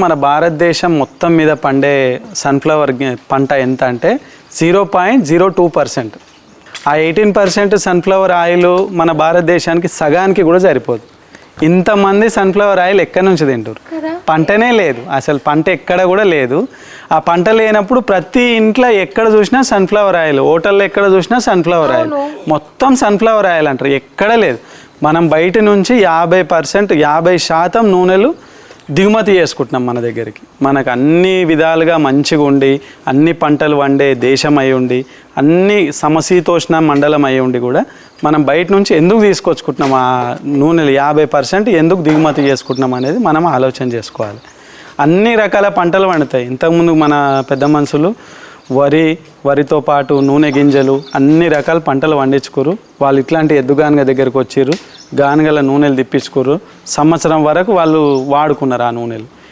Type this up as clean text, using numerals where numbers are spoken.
మన భారతదేశం మొత్తం మీద పండే సన్ఫ్లవర్ పంట ఎంత అంటే 0.02%. ఆ 18% సన్ఫ్లవర్ ఆయిల్ మన భారతదేశానికి సగానికి కూడా సరిపోదు. ఇంతమంది సన్ఫ్లవర్ ఆయిల్ ఎక్కడి నుంచి తింటారు? పంటనే లేదు, అసలు పంట ఎక్కడ కూడా లేదు. ఆ పంట లేనప్పుడు ప్రతి ఇంట్లో ఎక్కడ చూసినా సన్ఫ్లవర్ ఆయిల్, హోటల్లో ఎక్కడ చూసినా సన్ఫ్లవర్ ఆయిల్, మొత్తం సన్ఫ్లవర్ ఆయిల్ అంటారు, ఎక్కడ లేదు. మనం బయట నుంచి 50% నూనెలు దిగుమతి చేసుకుంటున్నాం మన దగ్గరికి. మనకు అన్ని విధాలుగా మంచిగా ఉండి, అన్ని పంటలు వండే దేశం అయి ఉండి, అన్ని సమశీతోష్ణ మండలం అయి ఉండి కూడా మనం బయట నుంచి ఎందుకు తీసుకొచ్చుకుంటున్నాం? ఆ నూనెలు 50% ఎందుకు దిగుమతి చేసుకుంటున్నాం అనేది మనం ఆలోచన చేసుకోవాలి. అన్ని రకాల పంటలు పండుతాయి. ఇంతకుముందు మన పెద్ద మనుషులు వరితో పాటు నూనె గింజలు అన్ని రకాల పంటలు పండించుకోరు. వాళ్ళు ఇట్లాంటి ఎద్దుగానుగ దగ్గరకు వచ్చిర్రు, గానుగల నూనెలు తిప్పించుకోరు. సంవత్సరం వరకు వాళ్ళు వాడుకున్నారు ఆ నూనెలు.